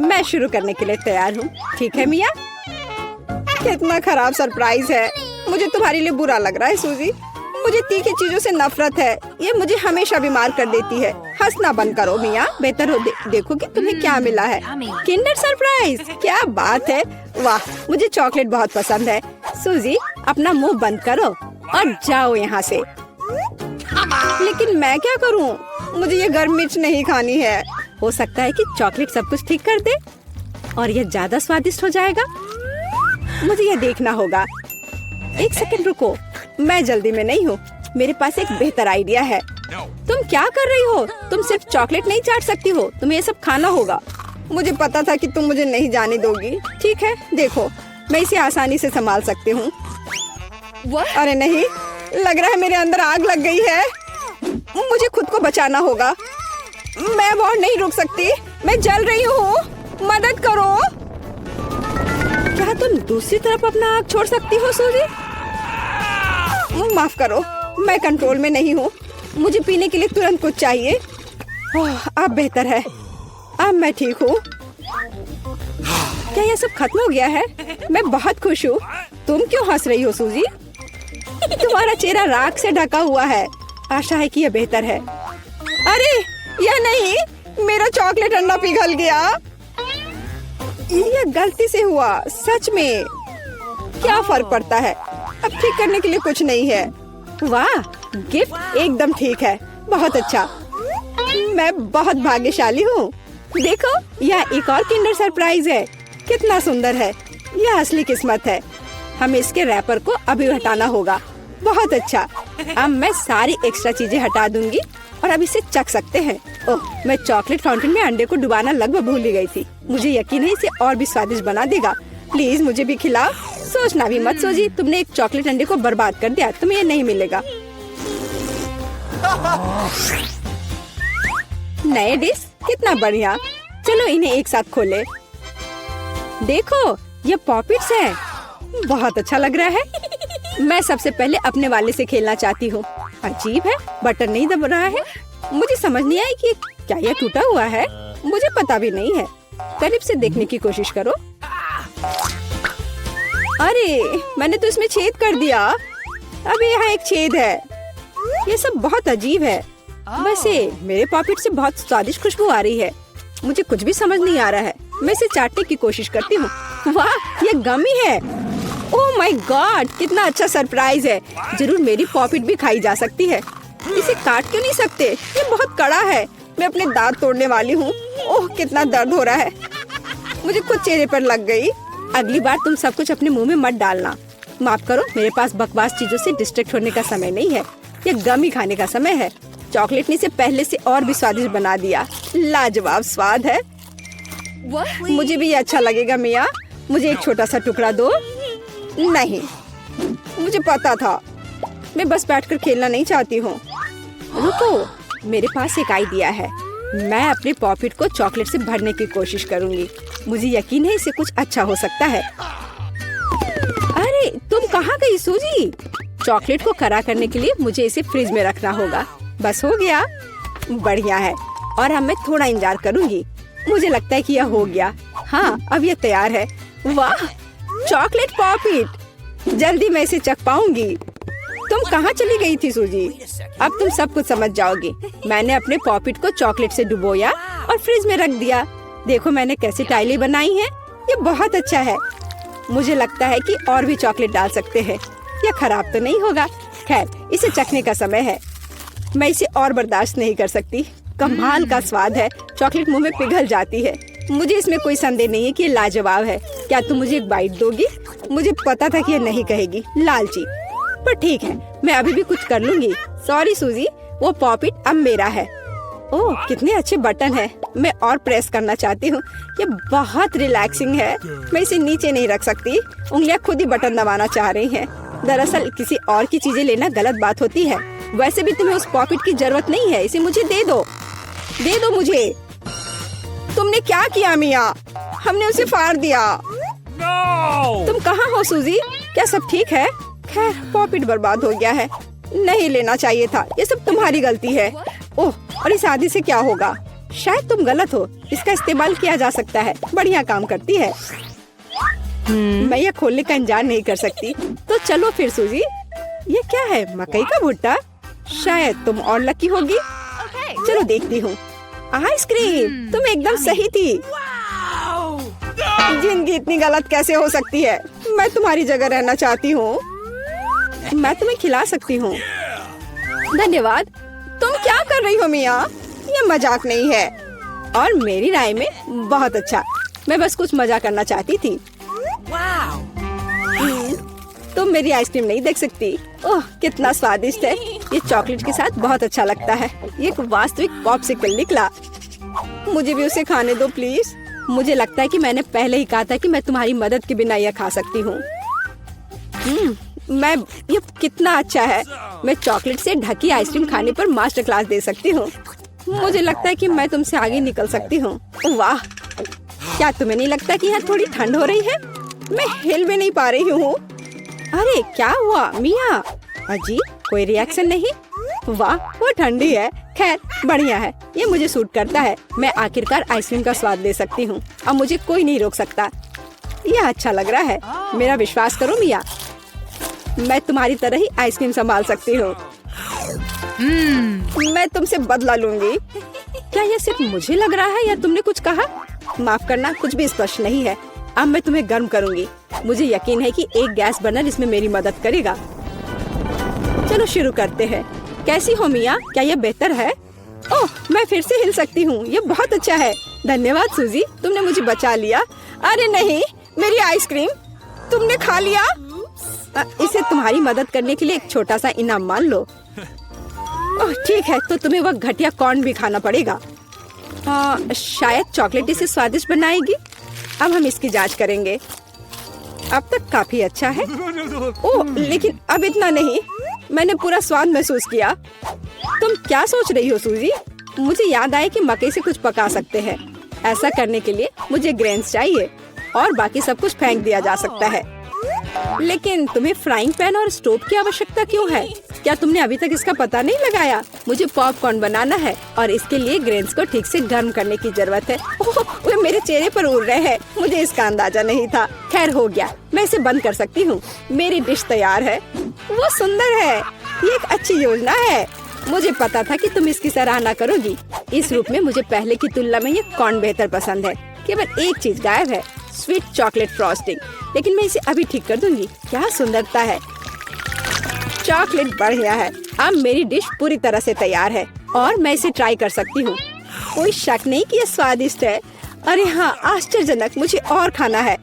मैं शुरू करने के लिए तैयार हूँ। ठीक है मिया? कितना खराब सरप्राइज है। मुझे तुम्हारे लिए बुरा लग रहा है सूजी। मुझे तीखी चीजों से नफरत है। ये मुझे हमेशा बीमार कर देती है। हंसना बंद करो मिया। बेहतर हो देखो कि तुम्हें क्या मिला है। किंडर सरप्राइज, क्या बात है। वाह, मुझे चॉकलेट बहुत पसंद है। सूजी, अपना मुंह बंद करो और जाओ यहाँ से। लेकिन मैं क्या करूँ? मुझे ये गर्म मिर्च नहीं खानी है। हो सकता है कि चॉकलेट सब कुछ ठीक कर दे और ये ज्यादा स्वादिष्ट हो जाएगा। मुझे ये देखना होगा। एक सेकंड रुको, मैं जल्दी में नहीं हूँ। मेरे पास एक बेहतर आइडिया है। तुम क्या कर रही हो? तुम सिर्फ चॉकलेट नहीं चाट सकती हो, तुम्हें ये सब खाना होगा। मुझे पता था कि तुम मुझे नहीं जाने दोगी। ठीक है, देखो, मैं इसे आसानी से संभाल सकती हूँ। अरे नहीं, लग रहा है मेरे अंदर आग लग गई है। मुझे खुद को बचाना होगा। मैं और नहीं रुक सकती। मैं जल रही हूँ, मदद करो। क्या तुम दूसरी तरफ अपना आग छोड़ सकती हो सूजी? माफ करो, मैं कंट्रोल में नहीं हूँ। मुझे पीने के लिए तुरंत कुछ चाहिए। अब बेहतर है, अब मैं ठीक हूँ। क्या यह सब खत्म हो गया है? मैं बहुत खुश हूँ। तुम क्यों हंस रही हो सूजी? तुम्हारा चेहरा राख से ढका हुआ है। आशा है कि यह बेहतर है। अरे यह नहीं, मेरा चॉकलेट अंडा पिघल गया। यह गलती से हुआ, सच में। क्या फर्क पड़ता है? अब ठीक करने के लिए कुछ नहीं है। वाह, गिफ्ट एकदम ठीक है। बहुत अच्छा, मैं बहुत भाग्यशाली हूँ। देखो, यह एक और किंडर सरप्राइज है। कितना सुंदर है। यह असली किस्मत है। हमें इसके रैपर को अभी हटाना होगा। बहुत अच्छा, अब मैं सारी एक्स्ट्रा चीजें हटा दूंगी और अब इसे चख सकते हैं। ओह, मैं चॉकलेट फाउंटेन में अंडे को डुबाना लगभग भूल ही गई थी। मुझे यकीन है इसे और भी स्वादिष्ट बना देगा। प्लीज मुझे भी खिलाओ। सोचना भी मत सोची, तुमने एक चॉकलेट अंडे को बर्बाद कर दिया। तुम्हें ये नहीं मिलेगा। नए डिश, कितना बढ़िया। चलो इन्हें एक साथ खोले। देखो, ये पॉपिट्स है। बहुत अच्छा लग रहा है। मैं सबसे पहले अपने वाले से खेलना चाहती हूँ। अजीब है, बटन नहीं दब रहा है। मुझे समझ नहीं आई कि क्या यह टूटा हुआ है। मुझे पता भी नहीं है। करीब से देखने की कोशिश करो। अरे, मैंने तो इसमें छेद कर दिया। अभी यहाँ एक छेद है। ये सब बहुत अजीब है। वैसे मेरे पॉकेट से बहुत स्वादिष्ट खुशबू आ रही है। मुझे कुछ भी समझ नहीं आ रहा है। मैं इसे चाटने की कोशिश करती हूँ। वाह, ये गमी है। ओह माय गॉड, कितना अच्छा सरप्राइज है। जरूर मेरी पॉकेट भी खाई जा सकती है। इसे काट क्यों नहीं सकते? ये बहुत कड़ा है। मैं अपने दांत तोड़ने वाली हूँ। ओह, कितना दर्द हो रहा है। मुझे खुद चेहरे पर लग गई। अगली बार तुम सब कुछ अपने मुंह में मत डालना। माफ करो, मेरे पास बकवास चीजों से डिस्ट्रैक्ट होने का समय नहीं है। ये गमी खाने का समय है। चॉकलेट ने इसे पहले से और भी स्वादिष्ट बना दिया। लाजवाब स्वाद है। मुझे भी ये अच्छा लगेगा मिया। मुझे एक छोटा सा टुकड़ा दो। नहीं, मुझे पता था। मैं बस बैठकर खेलना नहीं चाहती हूँ। रुको, मेरे पास एक आइडिया है। मैं अपने पॉकेट को चॉकलेट से भरने की कोशिश करूँगी। मुझे यकीन है इसे कुछ अच्छा हो सकता है। अरे, तुम कहाँ गई सूजी? चॉकलेट को खरा करने के लिए मुझे इसे फ्रिज में रखना होगा। बस हो गया। बढ़िया है। और अब मैं थोड़ा इंतजार करूँगी। मुझे लगता है कि यह हो गया। हाँ, अब यह तैयार है। वाह, चॉकलेट पॉकेट। जल्दी मैं इसे चख पाऊंगी। तुम कहाँ चली गई थी सूजी? अब तुम सब कुछ समझ जाओगी। मैंने अपने पॉकेट को चॉकलेट से डुबोया और फ्रिज में रख दिया। देखो मैंने कैसी टाइलें बनाई हैं। ये बहुत अच्छा है। मुझे लगता है कि और भी चॉकलेट डाल सकते हैं। यह खराब तो नहीं होगा। खैर, इसे चखने का समय है। मैं इसे और बर्दाश्त नहीं कर सकती। कमाल का स्वाद है। चॉकलेट मुंह में पिघल जाती है। मुझे इसमें कोई संदेह नहीं है कि ये लाजवाब है। क्या तुम मुझे एक बाइट दोगी? मुझे पता था कि ये नहीं कहेगी, लालची। पर ठीक है, मैं अभी भी कुछ कर लूंगी। सॉरी सूजी, वो पॉकेट अब मेरा है। ओह, कितने अच्छे बटन है। मैं और प्रेस करना चाहती हूँ। ये बहुत रिलैक्सिंग है। मैं इसे नीचे नहीं रख सकती। उंगलियां खुद ही बटन दबाना चाह रही हैं। दरअसल किसी और की चीजें लेना गलत बात होती है। वैसे भी तुम्हें उस पॉकेट की जरूरत नहीं है। इसे मुझे दे दो। दे दो मुझे। तुमने क्या किया मिया? हमने उसे फाड़ दिया। तुम कहाँ हो सूजी? क्या सब ठीक है? खैर, पॉकेट बर्बाद हो गया है। नहीं लेना चाहिए था। ये सब तुम्हारी गलती है। ओह, और इस आदि से क्या होगा? शायद तुम गलत हो, इसका इस्तेमाल किया जा सकता है। बढ़िया काम करती है। मैं यह खोलने का इंतजार नहीं कर सकती। तो चलो फिर सूजी। ये क्या है? मकई का भुट्टा? शायद तुम और लकी होगी। चलो देखती हूँ। आइसक्रीम, तुम एकदम सही थी। जिंदगी इतनी गलत कैसे हो सकती है? मैं तुम्हारी जगह रहना चाहती हूँ। मैं तुम्हें खिला सकती हूँ। धन्यवाद। तुम क्या कर रही हो मिया? ये मजाक नहीं है। और मेरी राय में बहुत अच्छा। मैं बस कुछ मजा करना चाहती थी। तुम मेरी आइसक्रीम नहीं देख सकती। ओह, कितना स्वादिष्ट है। ये चॉकलेट के साथ बहुत अच्छा लगता है। ये एक वास्तविक पॉप्सिकल निकला। मुझे भी उसे खाने दो प्लीज। मुझे लगता है कि मैंने पहले ही कहा था कि मैं तुम्हारी मदद के बिना यह खा सकती हूँ। ये कितना अच्छा है। मैं चॉकलेट से ढकी आइसक्रीम खाने पर मास्टर क्लास दे सकती हूँ। मुझे लगता है कि मैं तुमसे आगे निकल सकती हूँ। वाह, क्या तुम्हें नहीं लगता कि यहाँ थोड़ी ठंड हो रही है? मैं हिल भी नहीं पा रही हूँ। अरे क्या हुआ मिया? अजी, कोई रिएक्शन नहीं? वाह, वो ठंडी है। खैर, बढ़िया है। ये मुझे सूट करता है। मैं आखिरकार आइसक्रीम का स्वाद ले सकती हूँ। अब मुझे कोई नहीं रोक सकता। यह अच्छा लग रहा है। मेरा विश्वास करो मिया, मैं तुम्हारी तरह ही आइसक्रीम संभाल सकती हूँ। मैं तुमसे बदला लूंगी। क्या यह सिर्फ मुझे लग रहा है या तुमने कुछ कहा? माफ करना, कुछ भी स्पष्ट नहीं है। अब मैं तुम्हें गर्म करूंगी। मुझे यकीन है कि एक गैस बर्नर इसमें मेरी मदद करेगा। चलो शुरू करते हैं। कैसी हो मिया? क्या यह बेहतर है? ओह, मैं फिर से हिल सकती हूँ। ये बहुत अच्छा है। धन्यवाद सूजी, तुमने मुझे बचा लिया। अरे नहीं, मेरी आइसक्रीम तुमने खा लिया। इसे तुम्हारी मदद करने के लिए एक छोटा सा इनाम मान लो। ओह ठीक है, तो तुम्हें वह घटिया कॉर्न भी खाना पड़ेगा। शायद चॉकलेट इसे स्वादिष्ट बनाएगी। अब हम इसकी जांच करेंगे। अब तक काफी अच्छा है। ओह, लेकिन अब इतना नहीं। मैंने पूरा स्वाद महसूस किया। तुम क्या सोच रही हो सूजी? मुझे याद आया कि मकई से कुछ पका सकते हैं। ऐसा करने के लिए मुझे ग्रेन्स चाहिए और बाकी सब कुछ फेंक दिया जा सकता है। लेकिन तुम्हें फ्राइंग पैन और स्टोव की आवश्यकता क्यों है? क्या तुमने अभी तक इसका पता नहीं लगाया? मुझे पॉपकॉर्न बनाना है और इसके लिए ग्रेन्स को ठीक से गर्म करने की जरूरत है। ओह, वे मेरे चेहरे पर उड़ रहे हैं। मुझे इसका अंदाजा नहीं था। खैर, हो गया। मैं इसे बंद कर सकती हूँ। मेरी डिश तैयार है। वो सुंदर है। ये एक अच्छी योजना है। मुझे पता था कि तुम इसकी सराहना करोगी। इस रूप में मुझे पहले की तुलना में ये कॉर्न बेहतर पसंद है। केवल एक चीज गायब है, स्वीट चॉकलेट फ्रॉस्टिंग। लेकिन मैं इसे अभी ठीक कर दूंगी। क्या सुंदरता है। चॉकलेट बढ़िया है। अब मेरी डिश पूरी तरह से तैयार है और मैं इसे ट्राई कर सकती हूँ। कोई शक नहीं कि यह स्वादिष्ट है। अरे हाँ, आश्चर्यजनक। मुझे और खाना है।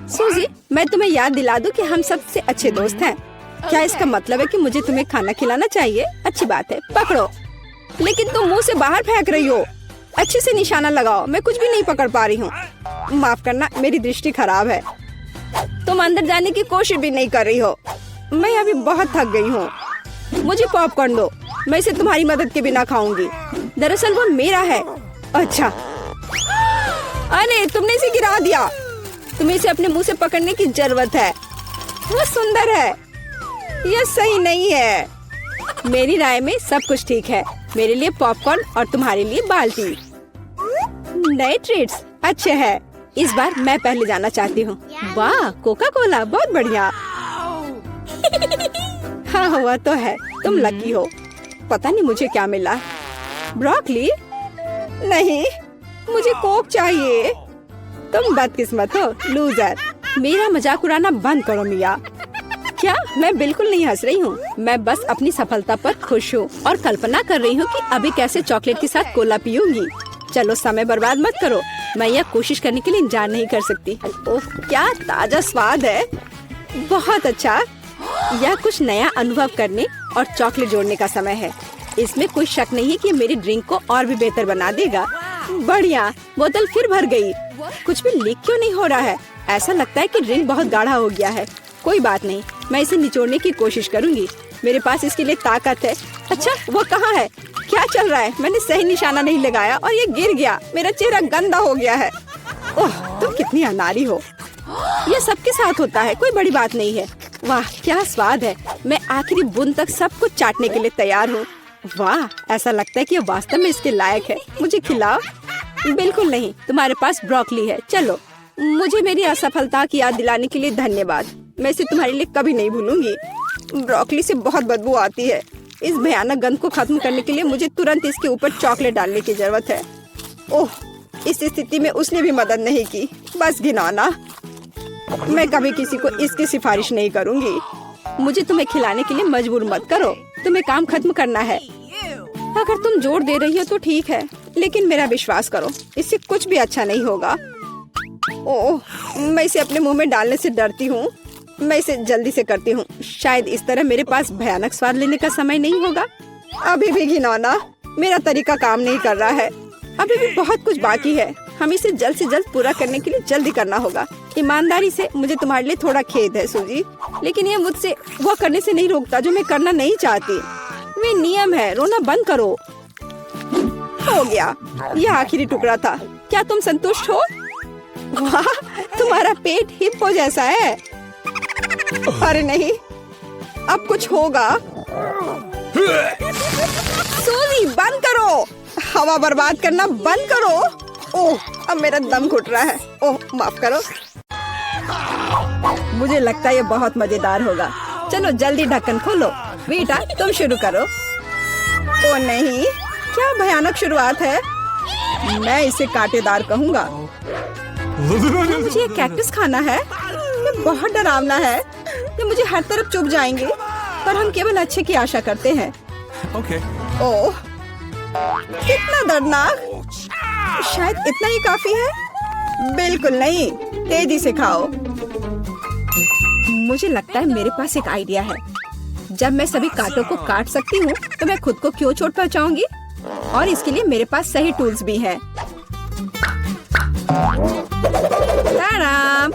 सूजी, मैं तुम्हें याद दिला दूं कि हम सबसे अच्छे दोस्त हैं। क्या इसका मतलब है कि मुझे तुम्हें खाना खिलाना चाहिए? अच्छी बात है, पकड़ो। लेकिन तुम मुंह से बाहर फेंक रही हो। अच्छे से निशाना लगाओ। मैं कुछ भी नहीं पकड़ पा रही हूँ। माफ करना, मेरी दृष्टि खराब है। तुम अंदर जाने की कोशिश भी नहीं कर रही हो। मैं अभी बहुत थक गई हूँ। मुझे पॉपकॉर्न दो। मैं इसे तुम्हारी मदद के बिना खाऊंगी। दरअसल वो मेरा है। अच्छा, अरे तुमने इसे गिरा दिया। तुम्हें इसे अपने मुंह से पकड़ने की जरूरत है। वो सुंदर है। यह सही नहीं है। मेरी राय में सब कुछ ठीक है। मेरे लिए पॉपकॉर्न और तुम्हारे लिए बाल्टी। नए ट्रीट्स अच्छे हैं। इस बार मैं पहले जाना चाहती हूँ। वाह, कोका कोला, बहुत बढ़िया। हाँ, हुआ तो है। तुम लकी हो। पता नहीं मुझे क्या मिला। ब्रोकली? नहीं, मुझे कोक चाहिए। तुम बदकिस्मत हो, लूजर। मेरा मजाक उड़ाना बंद करो मिया। क्या? मैं बिल्कुल नहीं हंस रही हूँ। मैं बस अपनी सफलता पर खुश हूँ और कल्पना कर रही हूँ कि अभी कैसे चॉकलेट के साथ कोला पीऊंगी। चलो, समय बर्बाद मत करो। मैं यह कोशिश करने के लिए इंतजार नहीं कर सकती। ओह, क्या ताजा स्वाद है। बहुत अच्छा। यह कुछ नया अनुभव करने और चॉकलेट जोड़ने का समय है। इसमें कोई शक नहीं है कि मेरी ड्रिंक को और भी बेहतर बना देगा। बढ़िया। बोतल फिर भर गई। कुछ भी लीक क्यों नहीं हो रहा है? ऐसा लगता है कि ड्रिंक बहुत गाढ़ा हो गया है। कोई बात नहीं, मैं इसे निचोड़ने की कोशिश करूंगी। मेरे पास इसके लिए ताकत है। अच्छा, वो कहाँ है? क्या चल रहा है? मैंने सही निशाना नहीं लगाया और ये गिर गया। मेरा चेहरा गंदा हो गया है। ओह, तुम कितनी अनाड़ी हो। ये सबके साथ होता है, कोई बड़ी बात नहीं है। वाह, क्या स्वाद है। मैं आखिरी बूंद तक सब कुछ चाटने के लिए तैयार हूँ। वाह, ऐसा लगता है कि ये वास्तव में इसके लायक है। मुझे खिलाओ। बिल्कुल नहीं, तुम्हारे पास ब्रोकली है। चलो। मुझे मेरी असफलता की याद दिलाने के लिए धन्यवाद। मैं इसे तुम्हारे लिए कभी नहीं भूलूंगी। ब्रोकली से बहुत बदबू आती है। इस भयानक गंध को खत्म करने के लिए मुझे तुरंत इसके ऊपर चॉकलेट डालने की जरूरत है। ओह, इस स्थिति में उसने भी मदद नहीं की। बस घिनौना। मैं कभी किसी को इसकी सिफारिश नहीं करूंगी। मुझे तुम्हें खिलाने के लिए मजबूर मत करो। तुम्हें काम खत्म करना है। अगर तुम जोर दे रही हो तो ठीक है, लेकिन मेरा विश्वास करो, इससे कुछ भी अच्छा नहीं होगा। ओह, मैं इसे अपने मुंह में डालने से डरती हूँ। मैं इसे जल्दी से करती हूँ। शायद इस तरह मेरे पास भयानक स्वाद लेने का समय नहीं होगा। अभी भी घिनौना। मेरा तरीका काम नहीं कर रहा है। अभी भी बहुत कुछ बाकी है। हम इसे जल्द से जल्द पूरा करने के लिए जल्दी करना होगा। ईमानदारी से मुझे तुम्हारे लिए थोड़ा खेद है सूजी, लेकिन ये मुझसे वो करने से नहीं रोकता जो मैं करना नहीं चाहती। वे नियम है। रोना बंद करो। हो गया। यह आखिरी टुकड़ा था। क्या तुम संतुष्ट हो? वाह, तुम्हारा पेट हिप्पो जैसा है। अरे नहीं, अब कुछ होगा। सूजी, बंद करो। हवा बर्बाद करना बंद करो। ओह, अब मेरा दम घुट रहा है। ओह, माफ करो। मुझे लगता है ये बहुत मजेदार होगा। चलो जल्दी ढक्कन खोलो। बेटा, तुम शुरू करो। ओ नहीं, क्या भयानक शुरुआत है। मैं इसे कांटेदार कहूँगा। मुझे ये कैक्टस खाना है। ये बहुत डरावना है। ये मुझे हर तरफ चुभ जाएंगे, पर हम केवल अच्छे की आशा करते हैं। ओह, कितना दर्दनाक। शायद इतना ही काफी है। बिल्कुल नहीं, तेजी से खाओ। मुझे लगता है मेरे पास एक आइडिया है। जब मैं सभी कांटों को काट सकती हूँ, तो मैं खुद को क्यों चोट पहुँचाऊंगी? और इसके लिए मेरे पास सही टूल्स भी हैं। ताराम!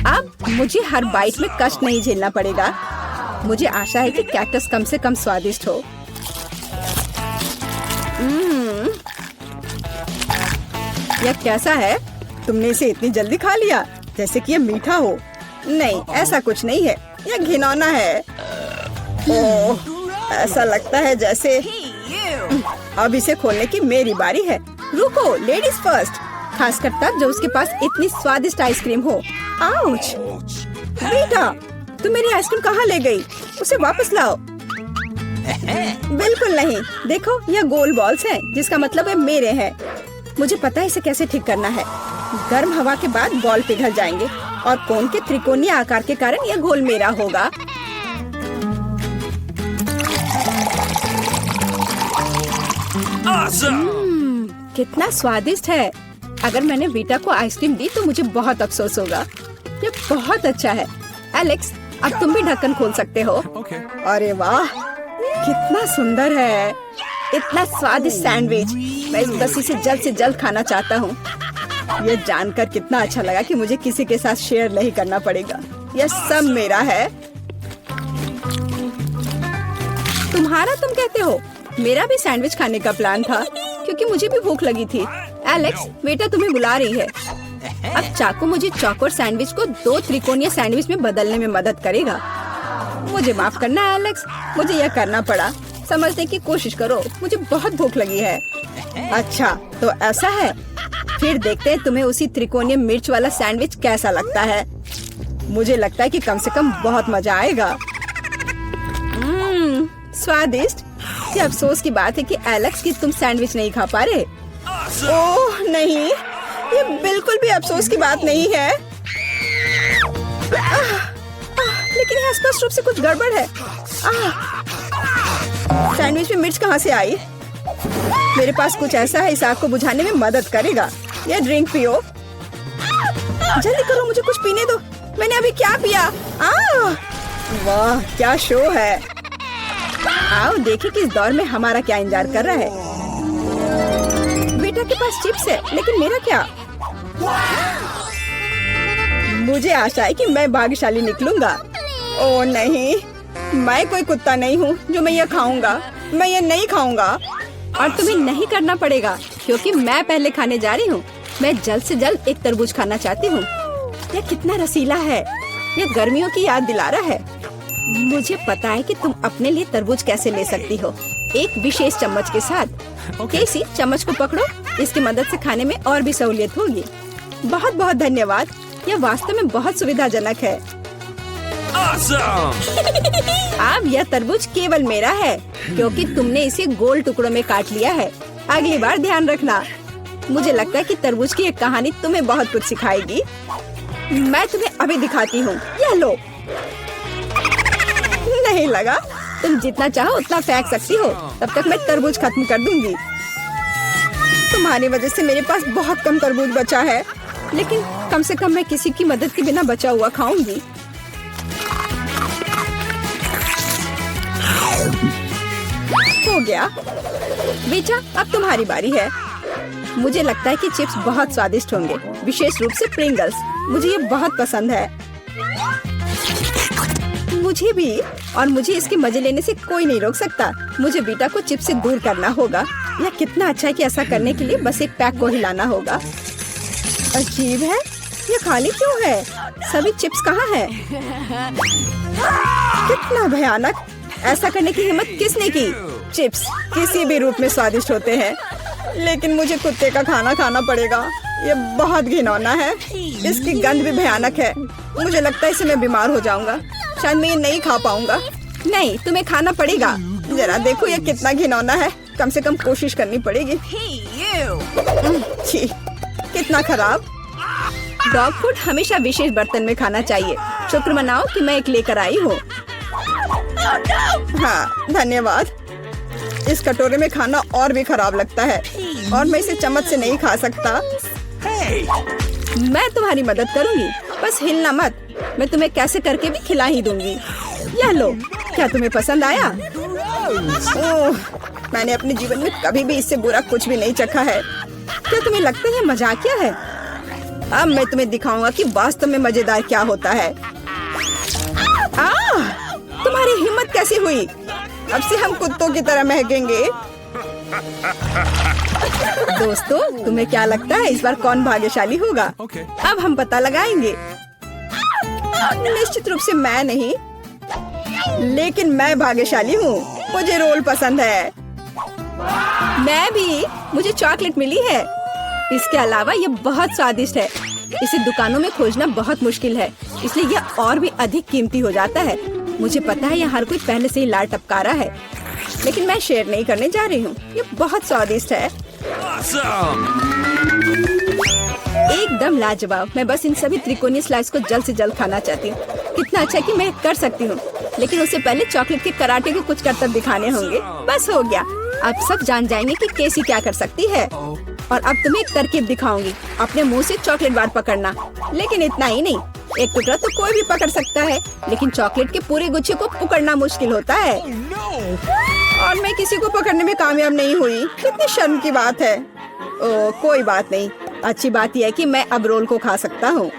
अब मुझे हर बाइट में कष्ट नहीं झेलना पड़ेगा। मुझे आशा है कि कैक्टस कम से कम स्वादिष्ट हो। यह कैसा है? तुमने इसे इतनी जल्दी खा लिया, जैसे कि यह मीठा हो। नहीं, ऐसा कुछ नहीं है। यह घिनौना है। ओह, ऐसा लगता है जैसे अब इसे खोलने की मेरी बारी है। रुको, लेडीज फर्स्ट। खासकर तब जब उसके पास इतनी स्वादिष्ट आइसक्रीम हो। आउच! बेटा, तुम मेरी आइसक्रीम कहाँ ले गई? उसे वापस लाओ। बिल्कुल नहीं। देखो, यह गोल बॉल्स हैं, जिसका मतलब है मेरे हैं। मुझे पता है इसे कैसे ठीक करना है। गर्म हवा के बाद बॉल पिघल जाएंगे और कोन के त्रिकोणीय आकार के कारण यह घोल मेरा होगा। कितना स्वादिष्ट है। अगर मैंने बीटा को आइसक्रीम दी तो मुझे बहुत अफसोस होगा। ये बहुत अच्छा है। एलेक्स, अब तुम भी ढक्कन खोल सकते हो। अरे वाह, कितना सुंदर है। इतना स्वादिष्ट सैंडविच। मैं बस इसे जल्द से जल्द खाना चाहता हूँ। यह जानकर कितना अच्छा लगा कि मुझे किसी के साथ शेयर नहीं करना पड़ेगा। यह सब मेरा है। तुम्हारा तुम कहते हो? मेरा भी सैंडविच खाने का प्लान था, क्योंकि मुझे भी भूख लगी थी। एलेक्स, बेटा तुम्हें बुला रही है। अब चाकू मुझे चौकोर सैंडविच को 2 त्रिकोणीय सैंडविच में बदलने में मदद करेगा। मुझे माफ करना एलेक्स, मुझे यह करना पड़ा। समझने की कोशिश करो, मुझे बहुत भूख लगी है। अच्छा, तो ऐसा है। फिर देखते हैं तुम्हें उसी त्रिकोणीय मिर्च वाला सैंडविच कैसा लगता है। मुझे लगता है कि कम से कम बहुत मजा आएगा। स्वादिष्ट। ये अफसोस की बात है कि एलेक्स की तुम सैंडविच नहीं खा पा रहे। ओह नहीं, ये बिल्कुल भी अफसोस की बात नहीं है। लेकिन यहाँ स्पष्ट रूप से कुछ गड़बड़ है। सैंडविच में मिर्च कहाँ से आई? मेरे पास कुछ ऐसा है, इस आग को बुझाने में मदद करेगा। यह ड्रिंक पियो। जल्दी करो, मुझे कुछ पीने दो। मैंने अभी क्या पिया? वाह, क्या शो है। आओ देखें कि इस दौर में हमारा क्या इंतजार कर रहा है। बेटा के पास चिप्स है, लेकिन मेरा क्या? मुझे आशा है कि मैं भाग्यशाली निकलूंगा। ओह नहीं, मैं कोई कुत्ता नहीं हूँ जो मैं ये खाऊंगा। मैं ये नहीं खाऊंगा। और तुम्हें नहीं करना पड़ेगा, क्योंकि मैं पहले खाने जा रही हूँ। मैं जल्द से जल्द एक तरबूज खाना चाहती हूँ। यह कितना रसीला है। यह गर्मियों की याद दिला रहा है। मुझे पता है कि तुम अपने लिए तरबूज कैसे ले सकती हो, एक विशेष चम्मच के साथ। केसी, चम्मच को पकड़ो, इसकी मदद से खाने में और भी सहूलियत होगी। बहुत बहुत धन्यवाद, यह वास्तव में बहुत सुविधाजनक है। अब यह तरबूज केवल मेरा है क्योंकि तुमने इसे गोल टुकड़ों में काट लिया है। अगली बार ध्यान रखना। मुझे लगता है कि तरबूज की एक कहानी तुम्हें बहुत कुछ सिखाएगी। मैं तुम्हें अभी दिखाती हूँ, यह लो। नहीं लगा? तुम जितना चाहो उतना फेंक सकती हो, तब तक मैं तरबूज खत्म कर दूंगी। तुम्हारी वजह से मेरे पास बहुत कम तरबूज बचा है, लेकिन कम से कम मैं किसी की मदद के बिना बचा हुआ खाऊंगी। हो गया। बेटा, अब तुम्हारी बारी है। मुझे लगता है कि चिप्स बहुत स्वादिष्ट होंगे, विशेष रूप से प्रिंगल्स। मुझे ये बहुत पसंद है। मुझे भी, और मुझे इसके मजे लेने से कोई नहीं रोक सकता। मुझे बीटा को चिप्स से दूर करना होगा। यह कितना अच्छा है कि ऐसा करने के लिए बस एक पैक को हिलाना होगा। अजीब है, ये खाली क्यों है? सभी चिप्स कहाँ हैं? कितना भयानक! ऐसा करने की हिम्मत किसने की? चिप्स किसी भी रूप में स्वादिष्ट होते हैं, लेकिन मुझे कुत्ते का खाना खाना पड़ेगा। ये बहुत घिनौना है, इसकी गंध भी भयानक है। मुझे लगता है इससे मैं बीमार हो जाऊंगा। शायद मैं ये नहीं खा पाऊंगा। नहीं, तुम्हें खाना पड़ेगा। जरा देखो ये कितना घिनौना है। कम से कम कोशिश करनी पड़ेगी। छी, कितना खराब। डॉग फूड हमेशा विशेष बर्तन में खाना चाहिए। शुक्र मनाओ कि मैं एक लेकर आई हूँ। हाँ, धन्यवाद। इस कटोरे में खाना और भी खराब लगता है, और मैं इसे चम्मच से नहीं खा सकता। मैं तुम्हारी मदद करूंगी, बस हिलना मत। मैं तुम्हें कैसे करके भी खिला ही दूंगी। यह लो, क्या तुम्हें पसंद आया? ओह, मैंने अपने जीवन में कभी भी इससे बुरा कुछ भी नहीं चखा है। क्या तुम्हें लगता है मजाकिया है? अब मैं तुम्हें दिखाऊंगा कि वास्तव में मजेदार क्या होता है। तुम्हारी हिम्मत कैसी हुई? अब से हम कुत्तों की तरह महकेंगे। दोस्तों, तुम्हें क्या लगता है इस बार कौन भाग्यशाली होगा? अब हम पता लगाएंगे। निश्चित रूप से मैं नहीं, लेकिन मैं भाग्यशाली हूँ। मुझे रोल पसंद है। मैं भी। मुझे चॉकलेट मिली है। इसके अलावा ये बहुत स्वादिष्ट है। इसे दुकानों में खोजना बहुत मुश्किल है, इसलिए यह और भी अधिक कीमती हो जाता है। मुझे पता है यह हर कोई पहले से ही लाड़ टपका रहा है, लेकिन मैं शेयर नहीं करने जा रही हूँ। ये बहुत स्वादिष्ट है। एकदम लाजवाब। मैं बस इन सभी त्रिकोणीय स्लाइस को जल्द से जल्द खाना चाहती हूँ। कितना अच्छा कि मैं कर सकती हूँ, लेकिन उससे पहले चॉकलेट के कराटे के कुछ करतब दिखाने होंगे। बस हो गया। अब सब जान जाएंगे कि केसी क्या कर सकती है। और अब तुम्हें एक तरकीब दिखाऊंगी। अपने मुंह से चॉकलेट बार पकड़ना, लेकिन इतना ही नहीं। एक टुकड़ा तो कोई भी पकड़ सकता है, लेकिन चॉकलेट के पूरे गुच्छे को पकड़ना मुश्किल होता है। और मैं किसी को पकड़ने में कामयाब नहीं हुई। कितनी शर्म की बात है। ओह, कोई बात नहीं। अच्छी बात यह है कि मैं अब रोल को खा सकता हूँ।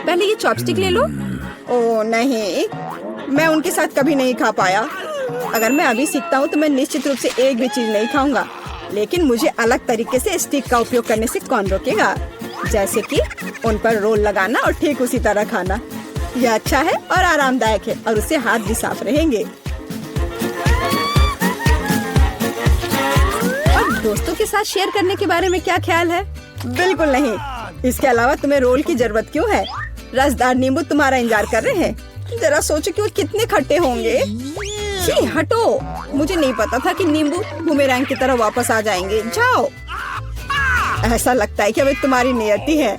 पहले ये चॉपस्टिक ले लो। ओह नहीं, मैं उनके साथ कभी नहीं खा पाया। अगर मैं अभी सीखता हूँ तो मैं निश्चित रूप से एक भी चीज नहीं खाऊंगा, लेकिन मुझे अलग तरीके से स्टिक का उपयोग करने से कौन रोकेगा? जैसे कि उन पर रोल लगाना और ठीक उसी तरह खाना। यह अच्छा है और आरामदायक है, और उससे हाथ भी साफ रहेंगे। और दोस्तों के साथ शेयर करने के बारे में क्या ख्याल है? बिल्कुल नहीं। इसके अलावा तुम्हें रोल की जरूरत क्यों है? रसदार नींबू तुम्हारा इंतजार कर रहे हैं। जरा सोचो कि वो कितने खट्टे होंगे। छी, हटो। मुझे नहीं पता था कि नींबू बूमेरैंग की तरह वापस आ जाएंगे। जाओ। ऐसा लगता है कि अब तुम्हारी नियति है।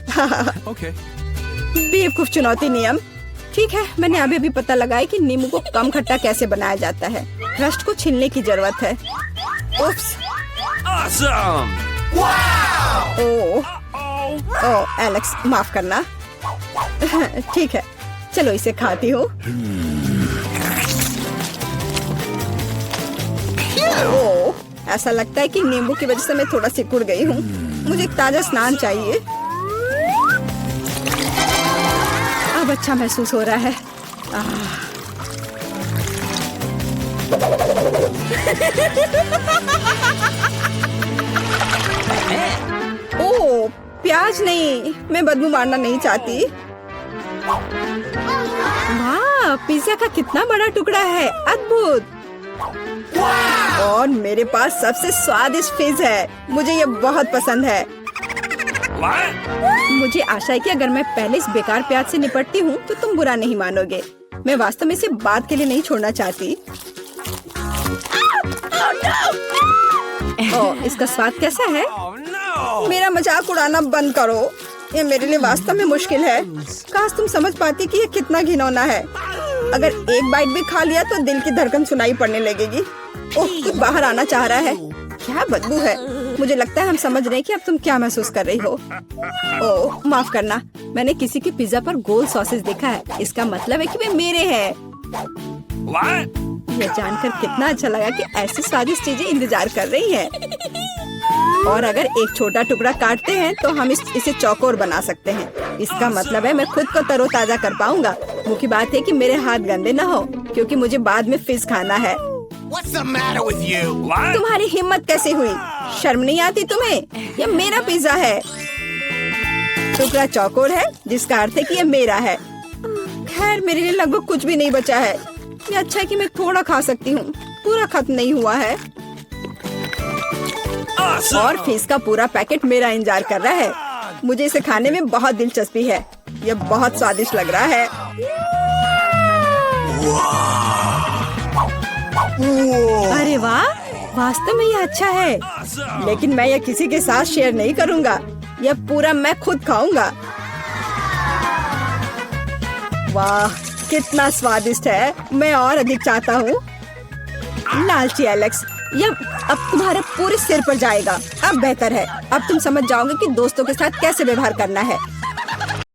बेवकूफ चुनौती नियम। ठीक है, मैंने अभी भी पता लगाया कि नींबू को कम खट्टा कैसे बनाया जाता है। क्रस्ट को छीलने की जरूरत है। उफ्स। ओह, एलेक्स, माफ करना। ठीक है, चलो इसे खाती हूँ। ओह, ऐसा लगता है कि नींबू की वजह से मैं थोड़ा सिकुड़ गई हूँ। मुझे एक ताजा स्नान चाहिए। अब अच्छा महसूस हो रहा है। ओह, प्याज नहीं। मैं बदबू मारना नहीं चाहती। वाह, वाह, पिज्जा का कितना बड़ा टुकड़ा है, अद्भुत। और मेरे पास सबसे स्वादिष्ट फिज है, मुझे ये बहुत पसंद है। मुझे आशा है कि अगर मैं पहले इस बेकार प्याज से निपटती हूँ तो तुम बुरा नहीं मानोगे। मैं वास्तव में इसे बात के लिए नहीं छोड़ना चाहती। ओह, इसका स्वाद कैसा है? मेरा मजाक उड़ाना बंद करो, ये मेरे लिए वास्तव में मुश्किल है। काश तुम समझ पाती कि ये कितना घिनौना है। अगर एक बाइट भी खा लिया तो दिल की धड़कन सुनाई पड़ने लगेगी। ओह, कुछ बाहर आना चाह रहा है, क्या बदबू है। मुझे लगता है हम समझ रहे हैं कि अब तुम क्या महसूस कर रही हो। ओह, माफ करना, मैंने किसी के पिज्जा पर गोल सॉसेज देखा है। इसका मतलब है कि वे मेरे हैं। यह जानकर कितना अच्छा लगा कि ऐसी स्वादिष्ट चीजें इंतजार कर रही हैं। और अगर एक छोटा टुकड़ा काटते हैं तो हम इसे चौकोर बना सकते हैं। इसका मतलब है मैं खुद को तरोताजा कर पाऊंगा। मुख्य बात है कि मेरे हाथ गंदे न हो, क्योंकि मुझे बाद में फिश खाना है। तुम्हारी हिम्मत कैसे हुई? शर्म नहीं आती तुम्हें? यह मेरा पिज्जा है। टुकड़ा चौकोर है, जिसका अर्थ है कि यह मेरा है। खैर, मेरे लिए लगभग कुछ भी नहीं बचा है। ये अच्छा है कि मैं थोड़ा खा सकती हूँ, पूरा खत्म नहीं हुआ है। और फिश का पूरा पैकेट मेरा इंतजार कर रहा है। मुझे इसे खाने में बहुत दिलचस्पी है। यह बहुत स्वादिष्ट लग रहा है। अरे वाह, वास्तव में यह अच्छा है, लेकिन मैं यह किसी के साथ शेयर नहीं करूँगा। यह पूरा मैं खुद खाऊंगा। वाह, कितना स्वादिष्ट है। मैं और अधिक चाहता हूँ। लालची एलेक्स, यह अब तुम्हारे पूरे सिर पर जाएगा। अब बेहतर है, अब तुम समझ जाओगे कि दोस्तों के साथ कैसे व्यवहार करना है।